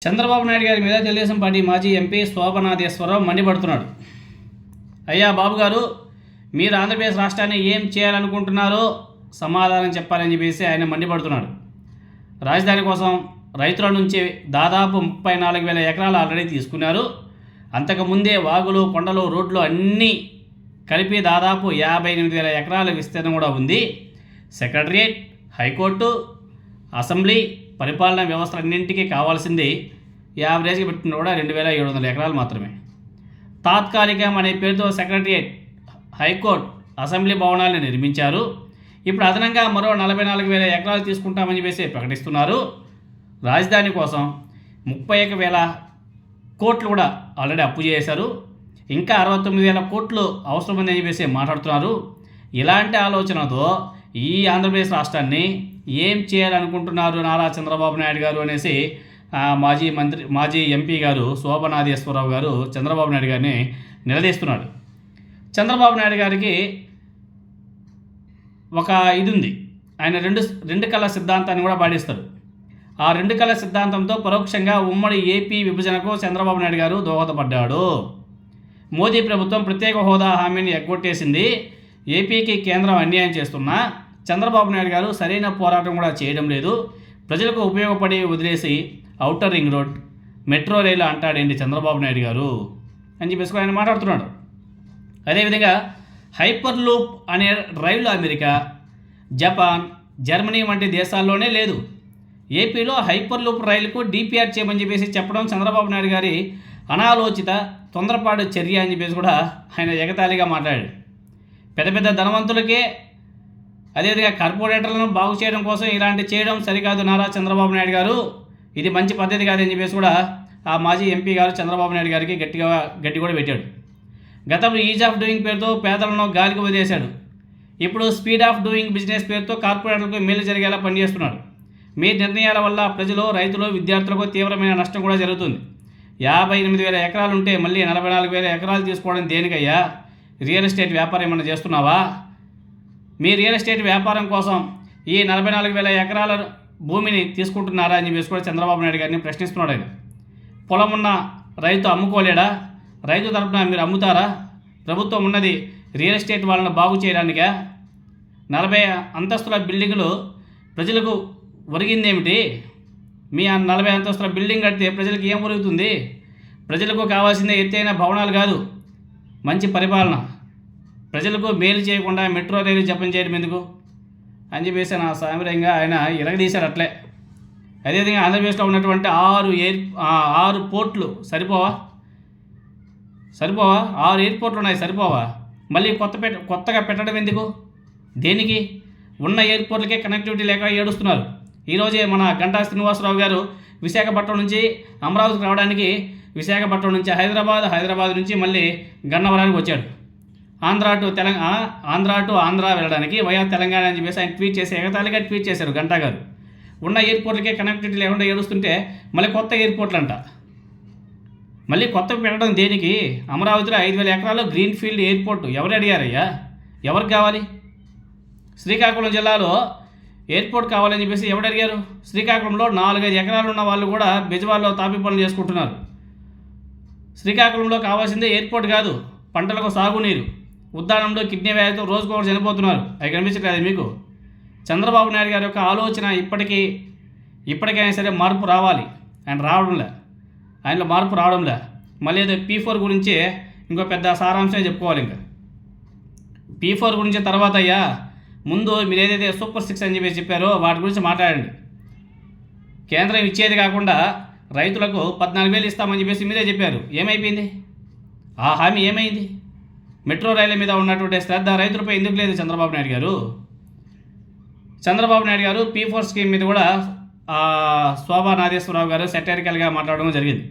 చంద్రబాబు నాయుడు గారి మీద తెలుగుదేశం పార్టీ మాజీ ఎంపీ శోభనాథేశ్వరరావు మండిపడుతున్నాడు. అయ్యా బాబు గారు, మీరు ఆంధ్రప్రదేశ్ రాష్ట్రాన్ని ఏం చేయాలనుకుంటున్నారో సమాధానం చెప్పాలని చెప్పేసి ఆయన మండిపడుతున్నాడు. రాజధాని కోసం రైతుల నుంచి దాదాపు 34,000 ఎకరాలు ఆల్రెడీ తీసుకున్నారు. అంతకుముందే వాగులు, కొండలు, రోడ్లు అన్నీ కలిపి దాదాపు 58,000 ఎకరాల విస్తీర్ణం కూడా ఉంది. సెక్రటరియట్, హైకోర్టు, అసెంబ్లీ, పరిపాలనా వ్యవస్థలన్నింటికీ కావాల్సింది యావరేజ్గా పెట్టిన కూడా 2,700 ఎకరాలు మాత్రమే. తాత్కాలికం అనే పేరుతో సెక్రటరియట్, హైకోర్టు, అసెంబ్లీ భవనాలను నిర్మించారు. ఇప్పుడు అదనంగా మరో 44,000 ఎకరాలు తీసుకుంటామని చెప్పేసి ప్రకటిస్తున్నారు. రాజధాని కోసం 31,000 కోట్లు కూడా ఆల్రెడీ అప్పు చేశారు. ఇంకా 69,000 కోట్లు అవసరమని చెప్పేసి మాట్లాడుతున్నారు. ఇలాంటి ఆలోచనతో ఈ ఆంధ్రప్రదేశ్ రాష్ట్రాన్ని ఏం చేయాలనుకుంటున్నారు నారా చంద్రబాబు నాయుడు గారు అనేసి మాజీ ఎంపీ గారు శోభనాథేశ్వరరావు గారు చంద్రబాబు నాయుడు గారిని నిలదీస్తున్నాడు. చంద్రబాబు నాయుడు గారికి ఒక ఇది ఉంది. ఆయన రెండు కళ సిద్ధాంతాన్ని కూడా పాటిస్తారు. ఆ 2 కళ సిద్ధాంతంతో పరోక్షంగా ఉమ్మడి ఏపీ విభజనకు చంద్రబాబు నాయుడు గారు దోహదపడ్డాడు. మోదీ ప్రభుత్వం ప్రత్యేక హోదా హామీని ఎగ్గొట్టేసింది. ఏపీకి కేంద్రం అన్యాయం చేస్తున్నా చంద్రబాబు నాయుడు గారు సరైన పోరాటం కూడా చేయడం లేదు. ప్రజలకు ఉపయోగపడి వదిలేసి ఔటర్ రింగ్ రోడ్, మెట్రో రైలు అంటాడేంటి చంద్రబాబు నాయుడు గారు అని చెప్పేసి ఆయన మాట్లాడుతున్నాడు. అదేవిధంగా హైపర్ లూప్ అనే రైలు అమెరికా, జపాన్, జర్మనీ వంటి దేశాల్లోనే లేదు. ఏపీలో హైపర్ లూప్ రైలుకు డిపిఆర్ చేయమని చెప్పేసి చెప్పడం చంద్రబాబు నాయుడు గారి అనాలోచిత తొందరపాటు చర్య అని చెప్పేసి కూడా ఆయన ఎగతాళిగా మాట్లాడాడు. పెద్ద పెద్ద ధనవంతులకే, అదేవిధంగా కార్పొరేటర్లను బాగు చేయడం కోసం ఇలాంటి చేయడం సరికాదు నారా చంద్రబాబు నాయుడు గారు, ఇది మంచి పద్ధతి కాదని చెప్పేసి కూడా ఆ మాజీ ఎంపీ గారు చంద్రబాబు నాయుడు గారికి గట్టి కూడా పెట్టాడు. గతంలో ఈజ్ ఆఫ్ డూయింగ్ పేరుతో పేదలను గాలికి వదిలేశాడు. ఇప్పుడు స్పీడ్ ఆఫ్ డూయింగ్ బిజినెస్ పేరుతో కార్పొరేటర్లకు మేలు జరిగేలా పనిచేస్తున్నాడు. మీ నిర్ణయాల వల్ల ప్రజలు, రైతులు, విద్యార్థులకు తీవ్రమైన నష్టం కూడా జరుగుతుంది. 58,000 ఎకరాలు ఉంటే మళ్ళీ 44,000 ఎకరాలు తీసుకోవడం దేనికయ్యా? రియల్ ఎస్టేట్ వ్యాపారం ఏమన్నా చేస్తున్నావా? మీ రియల్ ఎస్టేట్ వ్యాపారం కోసం ఈ 44,000 ఎకరాల భూమిని తీసుకుంటున్నారా అని చెప్పేసి కూడా చంద్రబాబు నాయుడు గారిని ప్రశ్నిస్తున్నాడు. ఆయన పొలం ఉన్న రైతు అమ్ముకోలేడా? రైతు తరపున మీరు అమ్ముతారా? ప్రభుత్వం ఉన్నది రియల్ ఎస్టేట్ వాళ్ళని బాగు చేయడానికా? 40 అంతస్తుల బిల్డింగులు ప్రజలకు ఒరిగిందేమిటి? మీ 40 అంతస్తుల బిల్డింగ్ కడితే ప్రజలకు ఏం ఒరుగుతుంది? ప్రజలకు కావాల్సిన ఎత్తైన భవనాలు కాదు, మంచి పరిపాలన. ప్రజలకు మేలు చేయకుండా మెట్రో రైలు జపం చేయడం ఎందుకు అని చెప్పేసి నా సామర్యంగా ఆయన ఇరగదీశారు. అట్లే అదేవిధంగా ఆంధ్రప్రదేశ్లో ఉన్నటువంటి 6 పోర్ట్లు సరిపోవా? 6 ఎయిర్పోర్ట్లు ఉన్నాయి, సరిపోవా? మళ్ళీ కొత్తగా పెట్టడం ఎందుకు? దేనికి? ఉన్న ఎయిర్పోర్ట్లకే కనెక్టివిటీ లేక ఏడుస్తున్నారు. ఈరోజే మన గంటా శ్రీనివాసరావు గారు విశాఖపట్నం నుంచి అమరావతికి రావడానికి విశాఖపట్నం నుంచి హైదరాబాద్ నుంచి మళ్ళీ గన్నవరానికి వచ్చాడు. ఆంధ్ర టు ఆంధ్ర వెళ్ళడానికి వయా తెలంగాణ అని చెప్పేసి ఆయన ఎగతాళిగా ట్వీట్ చేశారు గంటా గారు. ఉన్న ఎయిర్పోర్ట్లకే కనెక్టివిటీ లేకుండా ఏడుస్తుంటే మళ్ళీ కొత్త ఎయిర్పోర్ట్లు అంట. మళ్ళీ కొత్త పెట్టడం దేనికి? అమరావతిలో 5,000 ఎకరాలు గ్రీన్ ఫీల్డ్ ఎయిర్పోర్ట్ ఎవరు అడిగారయ్యా? ఎవరికి కావాలి? శ్రీకాకుళం జిల్లాలో ఎయిర్పోర్ట్ కావాలని చెప్పేసి ఎవరు అడిగారు? శ్రీకాకుళంలో 4-5 ఎకరాలు ఉన్న వాళ్ళు కూడా బెజవాడలో తాపి పనులు చేసుకుంటున్నారు. శ్రీకాకుళంలో కావాల్సిందే ఎయిర్పోర్ట్ కాదు, పంటలకు సాగునీరు. ఉద్దానంలో కిడ్నీ వ్యాధితో రోజుకోరు చనిపోతున్నారు. అవి కనిపించట్లేదు మీకు? చంద్రబాబు నాయుడు గారి యొక్క ఆలోచన ఇప్పటికైనా సరే మార్పు రావాలి. ఆయనలో మార్పు రావడంలే. మళ్ళీ ఏదో P4 గురించి ఇంకో పెద్ద సారాంశం చెప్పుకోవాలి. ఇంకా P4 గురించి తర్వాత అయ్యా, ముందు మీరు ఏదైతే సూపర్ 6 అని చెప్పేసి చెప్పారో వాటి గురించి మాట్లాడండి. కేంద్రం ఇచ్చేది కాకుండా రైతులకు 14,000 ఇస్తామని చెప్పేసి మీరే చెప్పారు. ఏమైపోయింది? ఆ హామీ ఏమైంది? మెట్రో రైళ్ల మీద ఉన్నటువంటి శ్రద్ధ రైతులపై ఎందుకు లేదు చంద్రబాబు నాయుడు గారు? చంద్రబాబు నాయుడు గారు P4 స్కీమ్ మీద కూడా శోభనాథేశ్వరరావు గారు సెటరికల్గా మాట్లాడడం జరిగింది.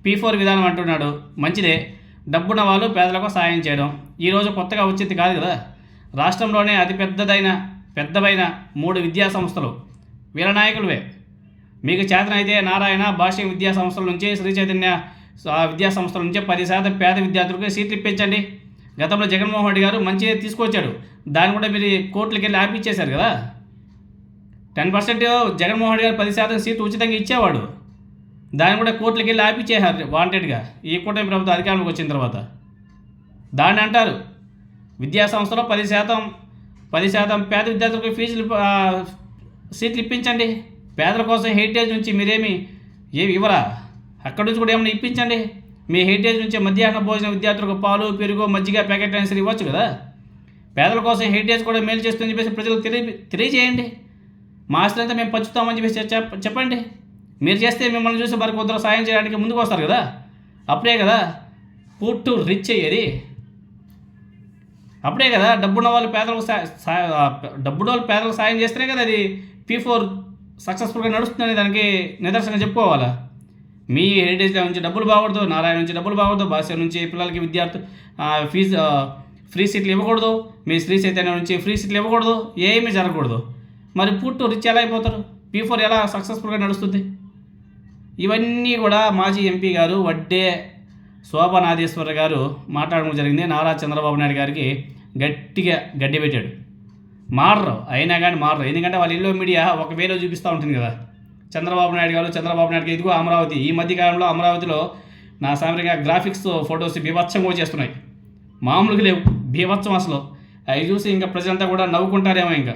P4 విధానం అంటున్నాడు, మంచిదే, డబ్బున్న వాళ్ళు పేదలకు సాయం చేయడం. ఈరోజు కొత్తగా వచ్చింది కాదు కదా. రాష్ట్రంలోనే అతి పెద్దవైన 3 విద్యా సంస్థలు వీళ్ళ నాయకులవే. మీకు చేతనైతే నారాయణ భాష విద్యా సంస్థల నుంచి, శ్రీ చైతన్య విద్యా సంస్థల నుంచి 10% పేద విద్యార్థులకు సీట్లు ఇప్పించండి. గతంలో జగన్మోహన్ రెడ్డి గారు మంచిగా తీసుకొచ్చాడు. దాన్ని కూడా మీరు కోర్టులకు వెళ్ళి ఆపిచ్చేశారు కదా. 10% జగన్మోహన్ రెడ్డి గారు 10% సీట్లు ఉచితంగా ఇచ్చేవాడు. దాన్ని కూడా కోర్టులకు వెళ్ళి ఆపిచ్చేశారు వాంటెడ్గా ఈ కూటమి ప్రభుత్వం అధికారంలోకి వచ్చిన తర్వాత. దాన్ని అంటారు విద్యా సంస్థలో 10% పేద విద్యార్థులకు ఫీజులు సీట్లు ఇప్పించండి. పేదల కోసం హెరిటేజ్ నుంచి మీరేమి ఇవ్వరా? అక్కడి నుంచి కూడా ఏమైనా ఇప్పించండి. మీ హెరిటేజ్ నుంచి మధ్యాహ్న భోజన విద్యార్థులకు పాలు, పెరుగు, మజ్జిగ ప్యాకెట్ అయినా సరే ఇవ్వచ్చు కదా. పేదల కోసం హెరిటేజ్ కూడా మేలు చేస్తుందని చెప్పేసి ప్రజలకు తెలియజేయండి. మా ఆస్తినంతా మేము పంచుతామని చెప్పేసి చెప్పండి. మీరు చేస్తే మిమ్మల్ని చూసి మరి కొందరు సాయం చేయడానికి ముందుకు వస్తారు కదా. అప్పుడే కదా పూర్ టు రిచ్ అయ్యేది. అప్పుడే కదా డబ్బున్న వాళ్ళు పేదలకు సాయం చేస్తేనే కదా అది P4 సక్సెస్ఫుల్గా నడుస్తుందని దానికి నిదర్శనంగా చెప్పుకోవాలా. మీ హెరిటేజ్లో నుంచి డబ్బులు బాగూడదు, నారాయణ నుంచి డబ్బులు బాగూడదు, భాస్కర్ నుంచి పిల్లలకి ఫీజు ఫ్రీ సీట్లు ఇవ్వకూడదు, మీ శ్రీ చైతన్య నుంచి ఫ్రీ సీట్లు ఇవ్వకూడదు, ఏమీ జరగకూడదు. మరి పూర్తి రిచ్ ఎలా అయిపోతారు? P4 ఎలా సక్సెస్ఫుల్గా నడుస్తుంది? ఇవన్నీ కూడా మాజీ ఎంపీ గారు వడ్డే శోభనాథేశ్వర గారు మాట్లాడడం జరిగింది. నారా చంద్రబాబు నాయుడు గారికి గట్టిగా గడ్డి పెట్టాడు. మారరు, అయినా కానీ మారరు. ఎందుకంటే వాళ్ళ ఇల్లు మీడియా ఒక వేలో చూపిస్తూ ఉంటుంది కదా. చంద్రబాబు నాయుడుకి ఇదిగో అమరావతి. ఈ మధ్యకాలంలో అమరావతిలో నా సామాన్యంగా గ్రాఫిక్స్ ఫొటోస్ బీభత్సంగా వచ్చేస్తున్నాయి. మామూలుగా లేవు, బీభత్సం అసలు. అవి చూసి ఇంకా ప్రజలంతా కూడా నవ్వుకుంటారేమో ఇంకా.